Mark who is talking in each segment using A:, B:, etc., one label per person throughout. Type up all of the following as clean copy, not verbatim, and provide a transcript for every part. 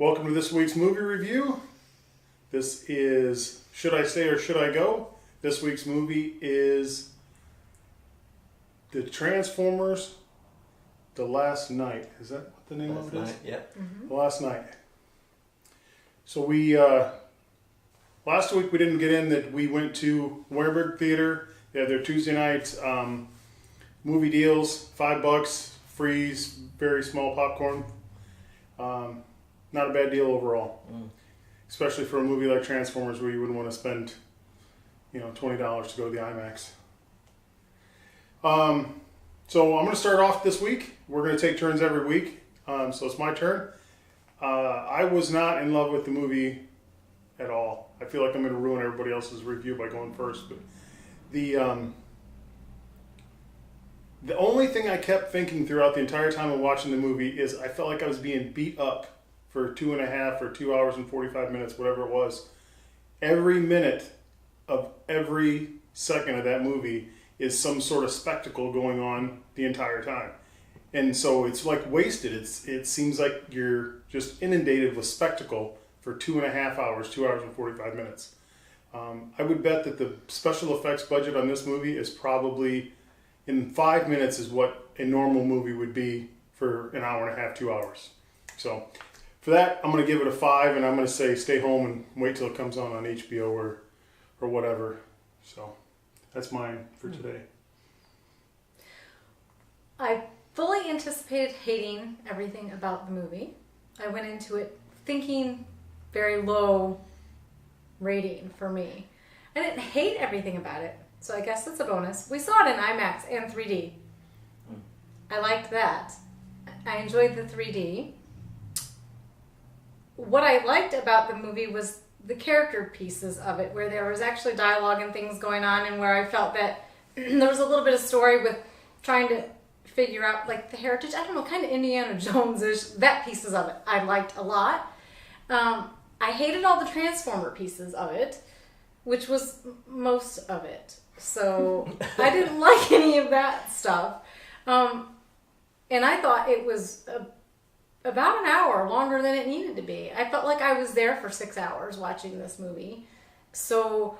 A: Welcome to this week's movie review. This is Should I Stay or Should I Go? This week's movie is The Transformers, The Last Night. Is that what the name of it is?
B: Yep.
C: Mm-hmm.
A: The Last Night. So we, last week we didn't get in that we went to Warburg Theater. They had their Tuesday night movie deals, $5, free, very small popcorn. Not a bad deal overall. Especially for a movie like Transformers where you wouldn't want to spend, $20 to go to the IMAX. So I'm going to start off this week. We're going to take turns every week. So it's my turn. I was not in love with the movie at all. I feel like I'm going to ruin everybody else's review by going first. But the only thing I kept thinking throughout the entire time of watching the movie is I felt like I was being beat up for 2.5 or 2 hours and 45 minutes, whatever it was. Every minute of every second of that movie is some sort of spectacle going on the entire time. And so it's like wasted. It seems like you're just inundated with spectacle for 2.5 hours, 2 hours and 45 minutes. I would bet that the special effects budget on this movie is probably in 5 minutes is what a normal movie would be for an hour and a half, 2 hours. So for that, I'm going to give it a 5, and I'm going to say stay home and wait till it comes on HBO or whatever. So that's mine for today.
C: I fully anticipated hating everything about the movie. I went into it thinking very low rating for me. I didn't hate everything about it, so I guess that's a bonus. We saw it in IMAX and 3D. I liked that. I enjoyed the 3D. What I liked about the movie was the character pieces of it, where there was actually dialogue and things going on, and where I felt that there was a little bit of story with trying to figure out like the heritage. I don't know, kind of Indiana Jones-ish. That pieces of it I liked a lot. I hated all the Transformer pieces of it, which was most of it. So I didn't like any of that stuff. And I thought it was about an hour longer than it needed to be. I felt like I was there for 6 hours watching this movie. So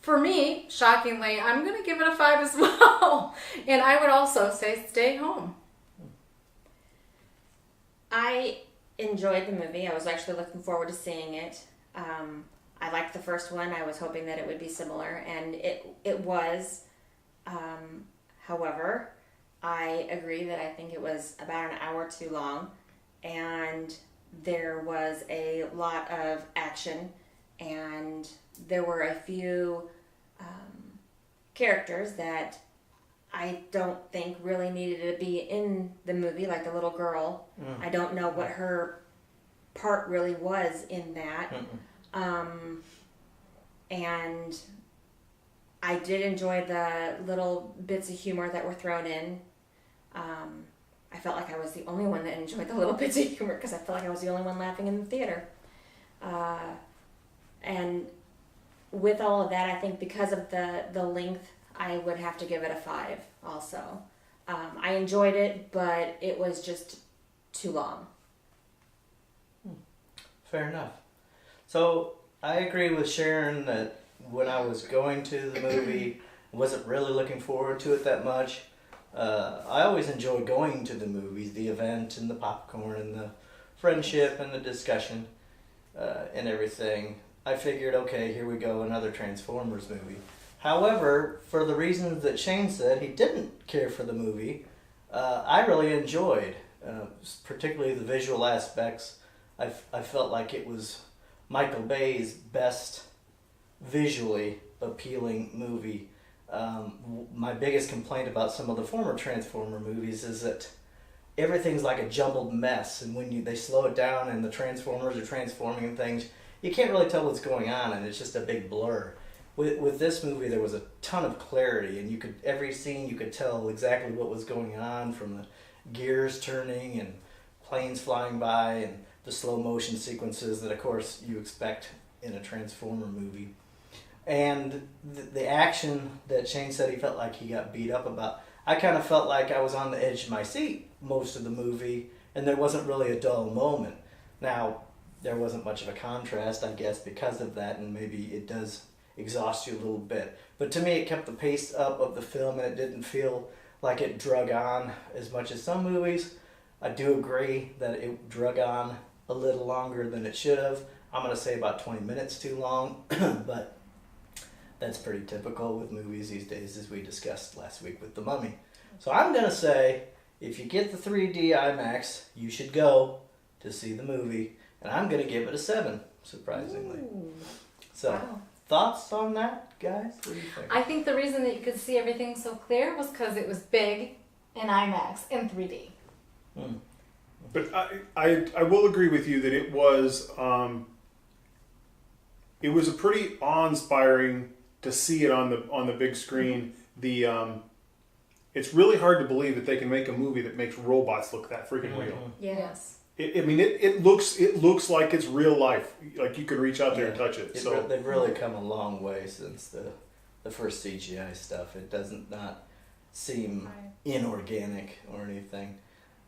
C: for me, shockingly, I'm going to give it a 5 as well. And I would also say stay home.
D: I enjoyed the movie. I was actually looking forward to seeing it. I liked the first one. I was hoping that it would be similar, and it was. However, I agree that I think it was about an hour too long, and there was a lot of action, and there were a few characters that I don't think really needed to be in the movie, like the little girl. I don't know what her part really was in that. And I did enjoy the little bits of humor that were thrown in. I felt like I was the only one that enjoyed the little bits of humor because I felt like I was the only one laughing in the theater. And with all of that, I think because of the length, I would have to give it a 5 also. I enjoyed it, but it was just too long.
B: Fair enough. So I agree with Sharon that when I was going to the movie, I wasn't really looking forward to it that much. I always enjoy going to the movies, the event and the popcorn and the friendship and the discussion and everything. I figured, okay, here we go, another Transformers movie. However, for the reasons that Shane said, he didn't care for the movie. I really enjoyed, particularly the visual aspects. I felt like it was Michael Bay's best visually appealing movie. My biggest complaint about some of the former Transformer movies is that everything's like a jumbled mess, and when they slow it down and the Transformers are transforming and things, you can't really tell what's going on, and it's just a big blur. With this movie, there was a ton of clarity, and every scene you could tell exactly what was going on, from the gears turning and planes flying by and the slow motion sequences that, of course, you expect in a Transformer movie. And the action that Shane said he felt like he got beat up about, I kind of felt like I was on the edge of my seat most of the movie, and there wasn't really a dull moment. Now, there wasn't much of a contrast, I guess, because of that, and maybe it does exhaust you a little bit. But to me, it kept the pace up of the film, and it didn't feel like it drug on as much as some movies. I do agree that it drug on a little longer than it should have. I'm going to say about 20 minutes too long, but that's pretty typical with movies these days, as we discussed last week with The Mummy. So I'm going to say, if you get the 3D IMAX, you should go to see the movie, and I'm going to give it a 7, surprisingly.
C: Ooh.
B: So,
C: Wow.
B: thoughts on that, guys? What do you think?
C: I think the reason that you could see everything so clear was because it was big in IMAX in 3D.
A: But I will agree with you that it was a pretty awe-inspiring to see it on the big screen. It's really hard to believe that they can make a movie that makes robots look that freaking real.
C: Yes.
A: It looks like it's real life. Like you could reach out there and touch it.
B: They've really come a long way since the first CGI stuff. It doesn't not seem inorganic or anything.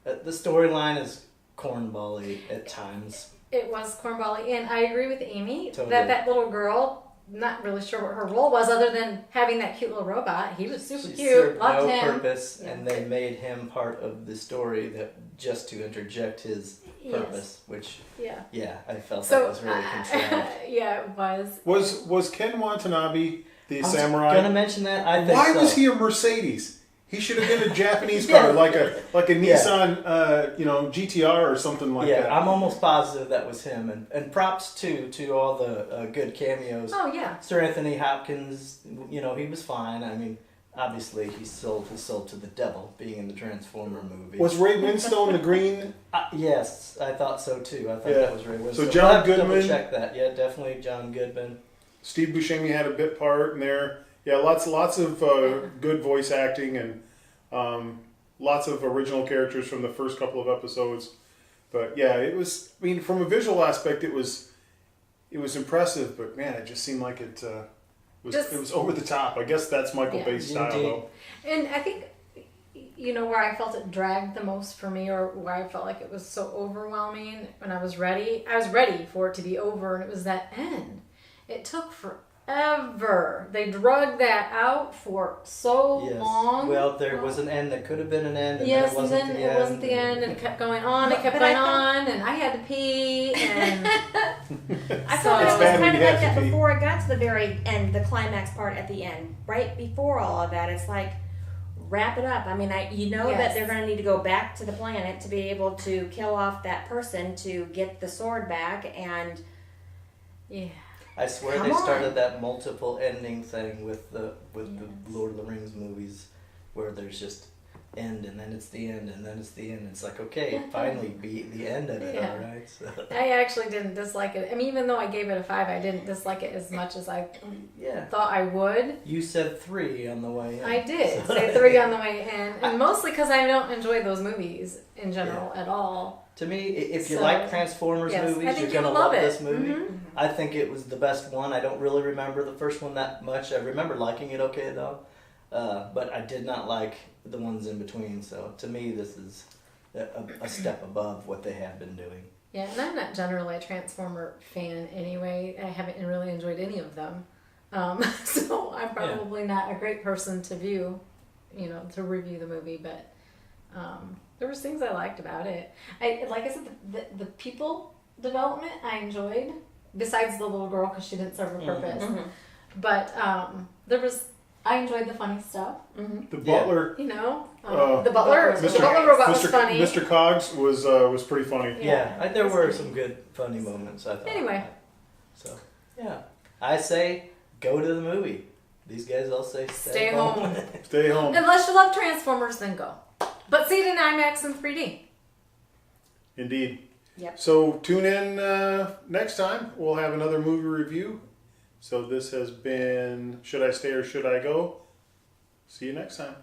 B: The storyline is cornbally at times.
C: It was cornbally, and I agree with Amy
B: Totally.
C: that little girl, not really sure what her role was other than having that cute little robot. He was super
B: She
C: cute,
B: served
C: loved
B: no
C: him.
B: purpose,
C: Yeah.
B: and they made him part of the story that just to interject his purpose, which
C: Yeah.
B: I felt
C: So
B: that was really contrived.
C: yeah, it was.
A: Was Ken Watanabe the
B: I was
A: samurai?
B: gonna mention that. I think
A: Why
B: so.
A: was he a Mercedes? He should have been a Japanese car, like a Nissan, GTR or something like
B: Yeah,
A: that.
B: I'm almost positive that was him, and props to all the good cameos.
C: Oh yeah.
B: Sir Anthony Hopkins, he was fine. I mean, obviously he sold his soul to the devil, being in the Transformer movie.
A: Was Ray Winstone the green?
B: Yes, I thought so too. I thought
A: Yeah.
B: that was Ray Winston.
A: So John
B: I'll have to
A: Goodman-
B: double check that. Yeah, definitely John Goodman.
A: Steve Buscemi had a bit part in there. Yeah, lots of good voice acting and lots of original characters from the first couple of episodes. But yeah, it was. I mean, from a visual aspect, it was impressive. But man, it just seemed like it was over the top. I guess that's Michael Bay's style,
B: Indeed.
A: though.
C: And I think, where I felt it dragged the most for me, or where I felt like it was so overwhelming when I was ready for it to be over, and it was that end. It took forever. They drug that out for so long.
B: Well, there was an end that could have been an end, and
C: Yes,
B: then it wasn't
C: and then
B: the
C: it
B: end.
C: wasn't the end, and it kept going on,
D: But I thought-
C: and I had to pee, and
D: I
C: So-
D: thought it
A: It's
D: was
A: bad when
D: kind of
A: you
D: like
A: have
D: that
A: to be.
D: before it got to the very end, the climax part at the end. Right before all of that, it's like, wrap it up. I mean, that
C: Yes.
D: they're going to need to go back to the planet to be able to kill off that person to get the sword back, and
C: yeah.
B: I swear
D: Come
B: they
D: on.
B: started that multiple ending thing with the Lord of the Rings movies, where there's just end and then it's the end and then it's the end. It's like, okay, finally be the end of it,
C: Yeah.
B: all right? So,
C: I actually didn't dislike it. I mean, even though I gave it a 5, I didn't dislike it as much as I
B: yeah.
C: thought I would.
B: You said 3 on the way in.
C: I did
B: So-
C: say 3 on the way in, and mostly because I don't enjoy those movies in general at all.
B: To me, if you
C: So,
B: like Transformers
C: yes, I
B: movies,
C: think
B: you're
C: you
B: going to
C: will
B: love
C: love it.
B: this movie.
C: Mhm.
B: I think it was the best one. I don't really remember the first one that much. I remember liking it okay, though. But I did not like the ones in between. So to me, this is a step above what they have been doing.
C: Yeah, and I'm not generally a Transformer fan anyway. I haven't really enjoyed any of them. So I'm probably not a great person to to review the movie, but there was things I liked about it. Like I said, the people development I enjoyed, besides the little girl because she didn't serve a purpose.
D: Mhm.
C: But I enjoyed the funny stuff.
A: The butler,
C: The butler robot was funny.
A: Mr. Cogs was pretty funny.
C: Yeah,
B: There
C: it's
B: were
C: funny.
B: some good, funny moments, I thought.
C: Anyway.
B: So, yeah. I say go to the movie. These guys all say
C: Stay home.
A: Stay home.
C: Unless you love Transformers, then go. But see it in IMAX and 3D.
A: Indeed.
D: Yep.
A: So tune in next time. We'll have another movie review. So this has been Should I Stay or Should I Go? See you next time.